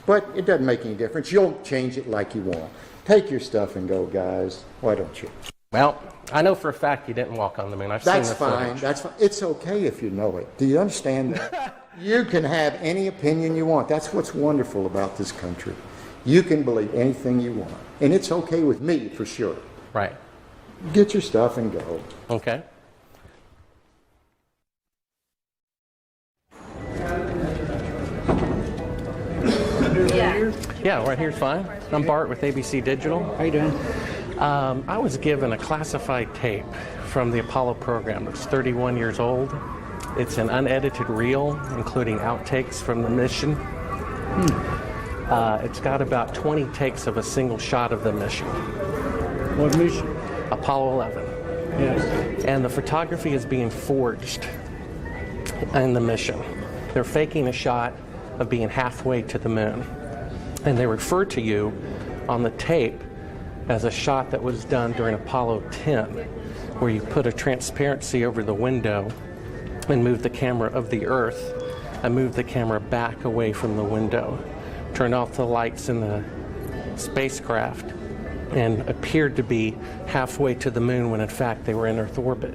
But it doesn't make any difference. You'll change it like you want. Take your stuff and go, guys. Why don't you? Well, I know for a fact you didn't walk on the moon. I've seen the footage. That's fine. It's okay if you know it. Do you understand that? You can have any opinion you want. That's what's wonderful about this country. You can believe anything you want. And it's okay with me, for sure. Right. Get your stuff and go. Okay. Yeah, right here's fine. I'm Bart with ABC Digital. How you doing? I was given a classified tape from the Apollo program. It's 31 years old. It's an unedited reel, including outtakes from the mission. It's got about 20 takes of a single shot of the mission. What mission? Apollo 11. Yes. And the photography is being forged in the mission. They're faking a shot of being halfway to the moon. And they refer to you on the tape as a shot that was done during Apollo 10, where you put a transparency over the window and move the camera of the Earth and move the camera back away from the window, turn off the lights in the spacecraft, and appeared to be halfway to the moon when in fact they were in Earth orbit.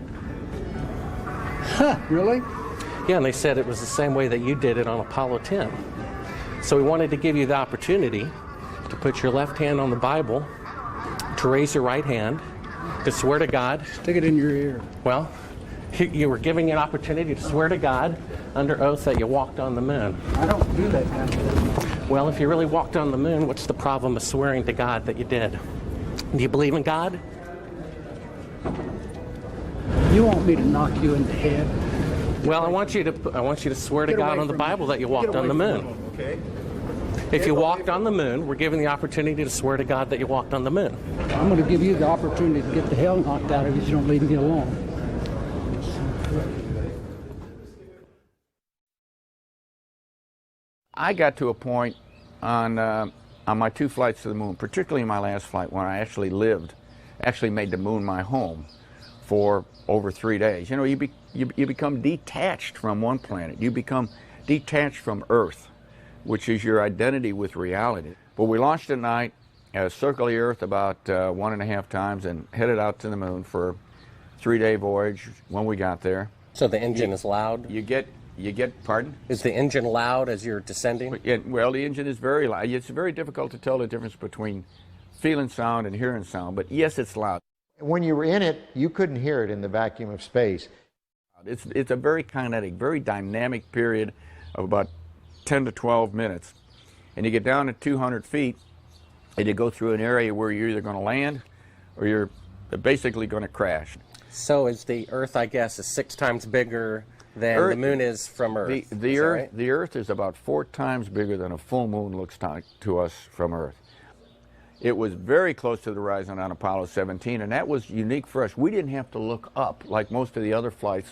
Huh, really? Yeah, and they said it was the same way that you did it on Apollo 10. So we wanted to give you the opportunity to put your left hand on the Bible, to raise your right hand, to swear to God. Stick it in your ear. Well, you were giving an opportunity to swear to God under oath that you walked on the moon. I don't do that kind of thing. Well, if you really walked on the moon, what's the problem of swearing to God that you did? Do you believe in God? You want me to knock you in the head? Well, I want you to swear to God on the Bible that you walked on the moon. Okay. If you walked on the moon, we're given the opportunity to swear to God that you walked on the moon. I'm going to give you the opportunity to get the hell knocked out of you if you don't leave me alone. I got to a point on my 2 flights to the moon, particularly my last flight, when I actually made the moon my home for over 3 days. You know, you become detached from one planet. You become detached from Earth, which is your identity with reality. But we launched at night, circled the Earth about 1.5 times, and headed out to the moon for a 3-day voyage when we got there. So the engine is loud? You get, pardon? Is the engine loud as you're descending? Well, the engine is very loud. It's very difficult to tell the difference between feeling sound and hearing sound, but yes, it's loud. When you were in it, you couldn't hear it in the vacuum of space. It's a very kinetic, very dynamic period of about 10 to 12 minutes. And you get down to 200 feet, and you go through an area where you're either going to land or you're basically going to crash. So is the Earth, I guess, is 6 times bigger than the moon is from Earth? The Earth is about 4 times bigger than a full moon looks to us from Earth. It was very close to the horizon on Apollo 17, and that was unique for us. We didn't have to look up like most of the other flights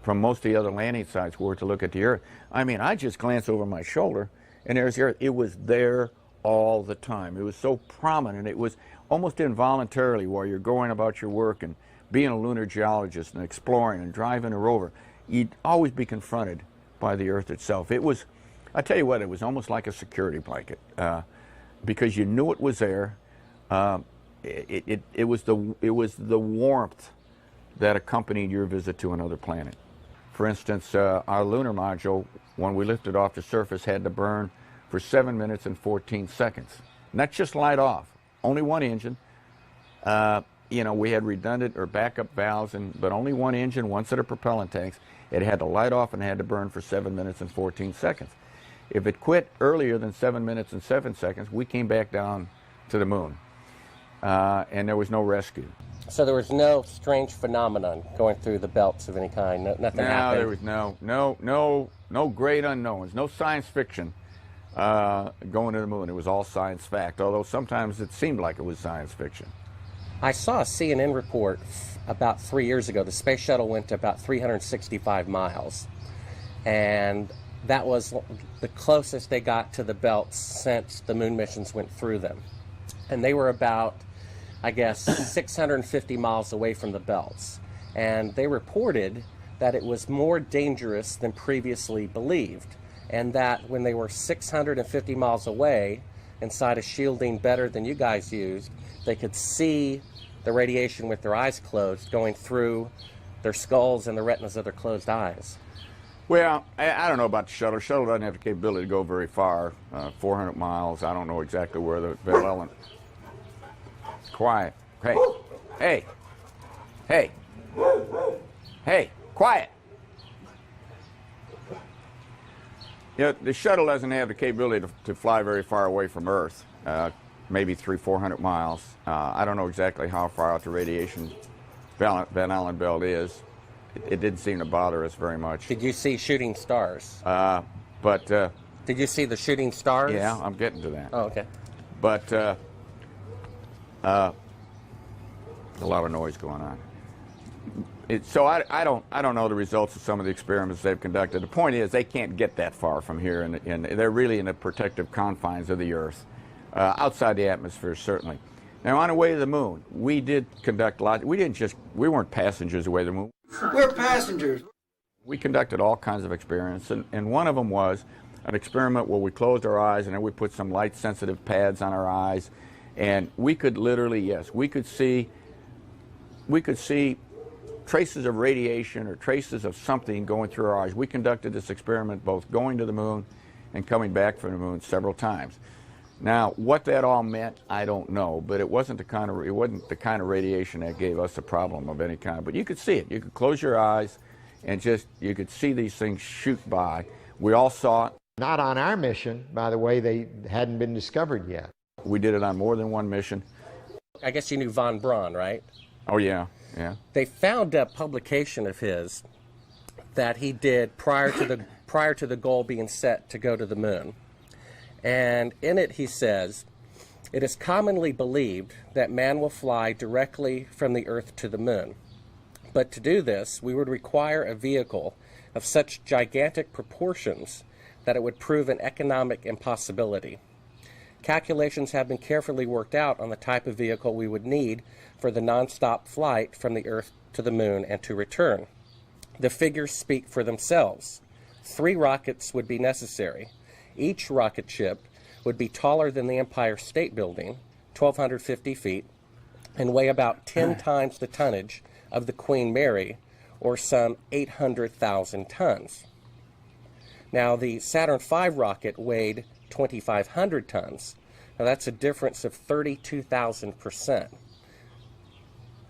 from most of the other landing sites were to look at the Earth. I mean, I just glanced over my shoulder, and there's the Earth. It was there all the time. It was so prominent. It was almost involuntarily while you're going about your work and being a lunar geologist and exploring and driving a rover, you'd always be confronted by the Earth itself. It was, I tell you what, it was almost like a security blanket because you knew it was there. It was the warmth that accompanied your visit to another planet. For instance, our lunar module, when we lifted off the surface, had to burn for 7 minutes and 14 seconds. Not just light off, only one engine. You know, we had redundant or backup valves, but only one engine, one set of propellant tanks. It had to light off and had to burn for 7 minutes and 14 seconds. If it quit earlier than 7 minutes and 7 seconds, we came back down to the moon, and there was no rescue. So there was no strange phenomenon going through the belts of any kind. Nothing happened. There was no great unknowns, no science fiction going to the moon. It was all science fact, although sometimes it seemed like it was science fiction. I saw a CNN report about 3 years ago. The space shuttle went to about 365 miles, and that was the closest they got to the belts since the moon missions went through them. And they were about, I guess, 650 miles away from the belts. And they reported that it was more dangerous than previously believed. and that when they were 650 miles away, inside a shielding better than you guys used, they could see the radiation with their eyes closed going through their skulls and the retinas of their closed eyes. Well, I don't know about the shuttle. The shuttle doesn't have the capability to go very far, 400 miles. I don't know exactly where the Bell Ellen. Quiet. Hey. Hey. Hey. Hey. Quiet. You know, the shuttle doesn't have the capability to fly very far away from Earth, maybe 300-400 miles. I don't know exactly how far out the radiation Van Allen belt is. It didn't seem to bother us very much. Did you see shooting stars? Did you see the shooting stars? Yeah, I'm getting to that. Oh, okay. But a lot of noise going on. So I don't know the results of some of the experiments they've conducted. The point is they can't get that far from here, and they're really in the protective confines of the Earth, outside the atmosphere certainly. Now on the way to the moon, we did conduct a lot. We weren't passengers away to the moon. We're passengers. We conducted all kinds of experiments, and one of them was an experiment where we closed our eyes and then we put some light-sensitive pads on our eyes, and we could literally, yes, we could see traces of radiation or traces of something going through our eyes. We conducted this experiment both going to the moon and coming back from the moon several times. Now, what that all meant, I don't know, but it wasn't the kind of radiation that gave us a problem of any kind. But you could see it. You could close your eyes and you could see these things shoot by. We all saw it. Not on our mission, by the way. They hadn't been discovered yet. We did it on more than one mission. I guess you knew von Braun, right? Oh, yeah, yeah. They found a publication of his that he did prior to the goal being set to go to the moon. And in it he says, "It is commonly believed that man will fly directly from the Earth to the moon. But to do this, we would require a vehicle of such gigantic proportions that it would prove an economic impossibility. Calculations have been carefully worked out on the type of vehicle we would need for the non-stop flight from the Earth to the moon and to return. The figures speak for themselves. 3 rockets would be necessary. Each rocket ship would be taller than the Empire State Building, 1,250 feet, and weigh about 10 times the tonnage of the Queen Mary, or some 800,000 tons. Now, the Saturn V rocket weighed 2,500 tons. Now, that's a difference of 32,000%.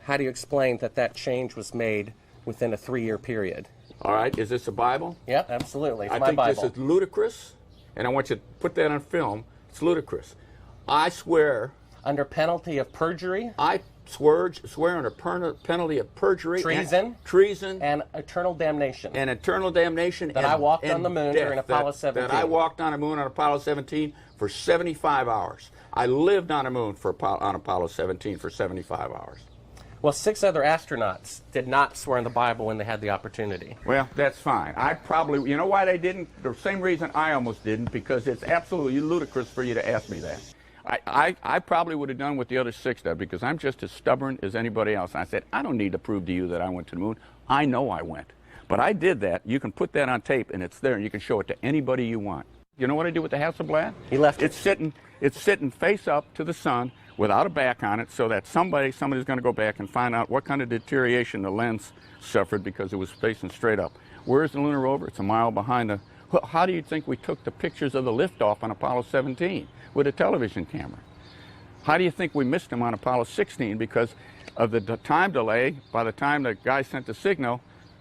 How do you explain that change was made within a 3-year period? All right, is this a Bible? Yep, absolutely. It's I my think Bible. this is ludicrous, and I want you to put that on film. It's ludicrous. I swear... Under penalty of perjury? I swear under penalty of perjury. Treason. And eternal damnation. And eternal damnation. That I walked on the moon during Apollo 17. That I walked on the moon on Apollo 17 for 75 hours. I lived on the moon on Apollo 17 for 75 hours. Well, 6 other astronauts did not swear in the Bible when they had the opportunity. Well, that's fine. You know why they didn't? The same reason I almost didn't, because it's absolutely ludicrous for you to ask me that. I probably would have done what the other 6 did, because I'm just as stubborn as anybody else. And I said, I don't need to prove to you that I went to the moon. I know I went. But I did that. You can put that on tape, and it's there, and you can show it to anybody you want. You know what I did with the Hasselblad? He left it. It's sitting face up to the sun without a back on it, so that somebody's going to go back and find out what kind of deterioration the lens suffered because it was facing straight up. Where's the lunar rover? It's a mile behind the... How do you think we took the pictures of the liftoff on Apollo 17 with a television camera? How do you think we missed them on Apollo 16 because of the time delay? By the time the guy sent the signal,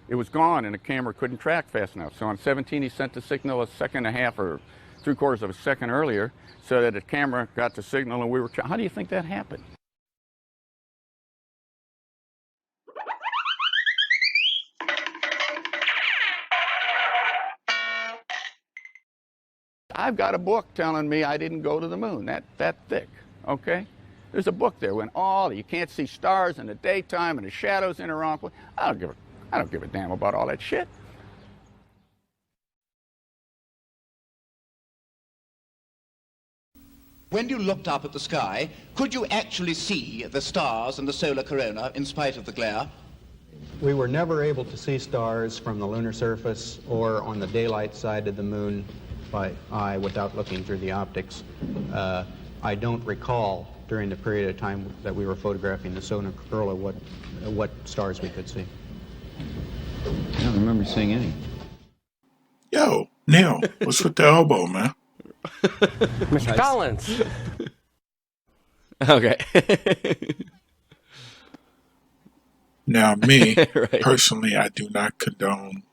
it was gone and the camera couldn't track fast enough. So on 17 he sent the signal a second and a half or 3/4 of a second earlier so that the camera got the signal and we were... How do you think that happened? I've got a book telling me I didn't go to the moon, that thick, okay? There's a book there when you can't see stars in the daytime and the shadows in the wrong place. I don't give a damn about all that shit. When you looked up at the sky, could you actually see the stars and the solar corona in spite of the glare? We were never able to see stars from the lunar surface or on the daylight side of the moon by eye without looking through the optics. I don't recall during the period of time that we were photographing the solar corona what stars we could see. I don't remember seeing any. Yo, Neil, what's with the elbow, man? Mr. Collins. Okay. Now, me, Right. personally, I do not condone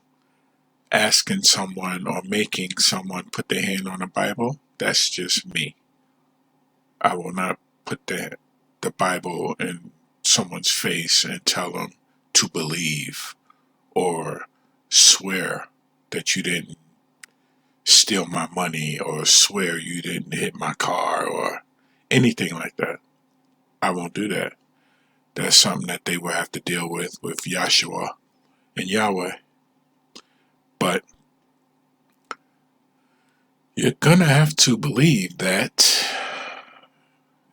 asking someone or making someone put their hand on the Bible. That's just me. I will not put the Bible in someone's face and tell them to believe or swear that you didn't steal my money or swear you didn't hit my car or anything like that. I won't do that. That's something that they will have to deal with Yahshua and Yahweh. But you're gonna have to believe that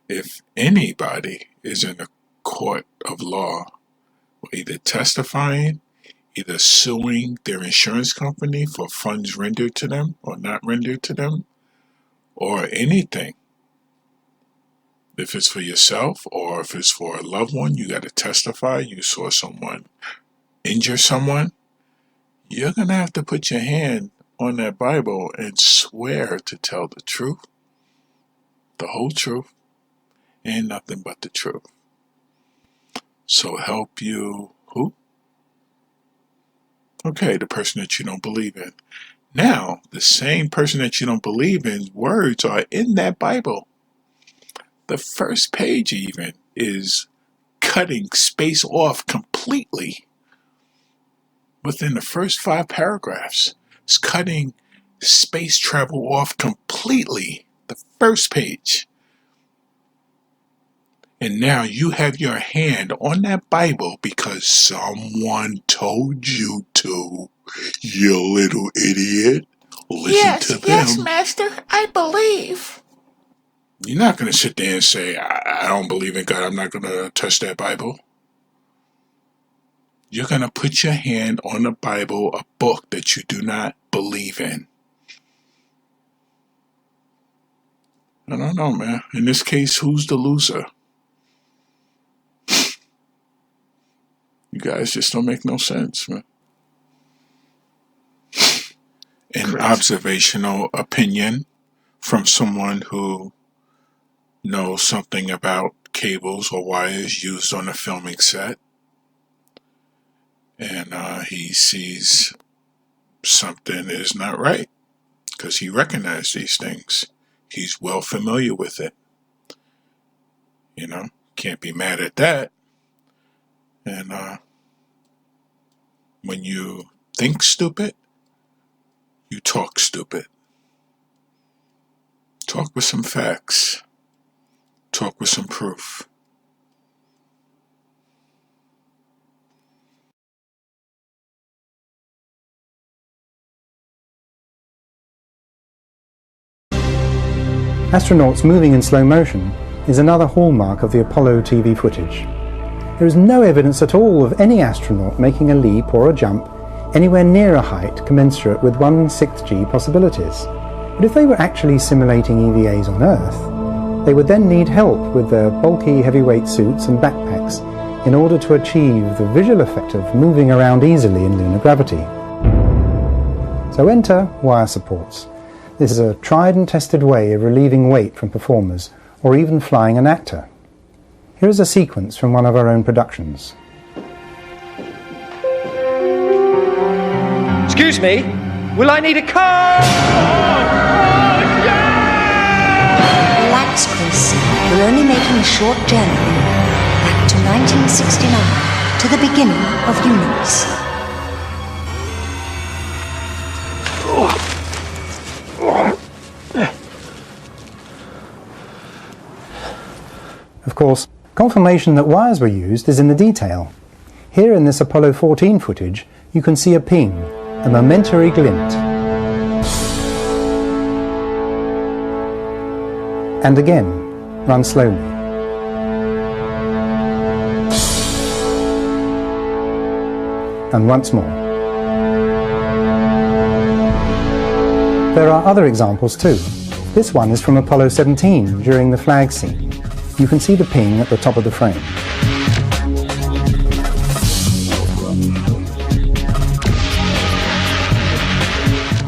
if anybody is in a court of law, either testifying, either suing their insurance company for funds rendered to them or not rendered to them, or anything, if it's for yourself or if it's for a loved one, you got to testify. You saw someone injure someone. You're going to have to put your hand on that Bible and swear to tell the truth, the whole truth, and nothing but the truth. So help you who? Okay, the person that you don't believe in. Now, the same person that you don't believe in, words are in that Bible. The first page even is cutting space off completely. Within the first 5 paragraphs, it's cutting space travel off completely. The first page. And now you have your hand on that Bible because someone told you to. You little idiot. Listen to them. Yes, Master, I believe. You're not going to sit there and say, I don't believe in God, I'm not going to touch that Bible. You're going to put your hand on the Bible, a book that you do not believe in. I don't know, man. In this case, who's the loser? You guys just don't make no sense, man. An observational opinion from someone who knows something about cables or wires used on a filming set. And he sees something is not right because he recognized these things. He's well familiar with it. You know, can't be mad at that. And when you think stupid, you talk stupid. Talk with some facts. Talk with some proof. Astronauts moving in slow motion is another hallmark of the Apollo TV footage. There is no evidence at all of any astronaut making a leap or a jump anywhere near a height commensurate with 1/6G possibilities. But if they were actually simulating EVAs on Earth, they would then need help with their bulky heavyweight suits and backpacks in order to achieve the visual effect of moving around easily in lunar gravity. So enter wire supports. This is a tried and tested way of relieving weight from performers or even flying an actor. Here is a sequence from one of our own productions. Excuse me, will I need a car? Relax, Chris. We're only making a short journey back to 1969, to the beginning of Units. Of course, confirmation that wires were used is in the detail. Here in this Apollo 14 footage, you can see a ping, a momentary glint. And again, run slowly. and once more. There are other examples too. This one is from Apollo 17 during the flag scene. You can see the ping at the top of the frame.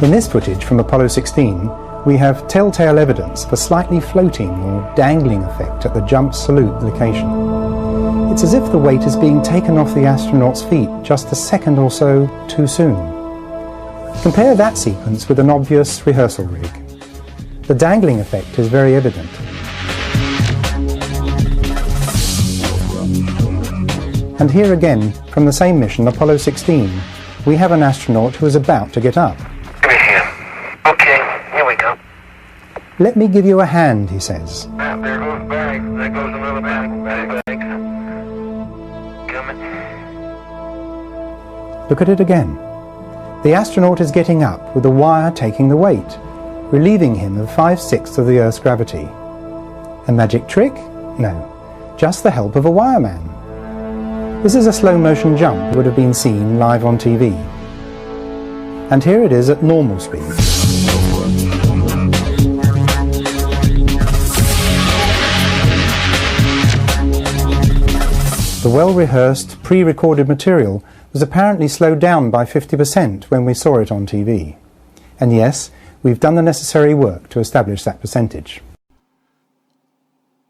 In this footage from Apollo 16, we have telltale evidence of a slightly floating or dangling effect at the jump salute location. It's as if the weight is being taken off the astronauts' feet just a second or so too soon. Compare that sequence with an obvious rehearsal rig. The dangling effect is very evident. And here again, from the same mission, Apollo 16, we have an astronaut who is about to get up. Okay, here we go. Let me give you a hand, he says. There goes bag. There goes another bag. Coming. Look at it again. The astronaut is getting up with the wire taking the weight, relieving him of 5/6 of the Earth's gravity. A magic trick? No, just the help of a wireman. This is a slow-motion jump that would have been seen live on TV. And here it is at normal speed. The well-rehearsed, pre-recorded material was apparently slowed down by 50% when we saw it on TV. And yes, we've done the necessary work to establish that percentage.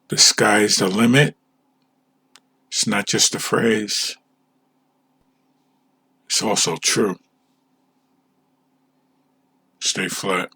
The sky's the limit. It's not just a phrase. It's also true. Stay flat.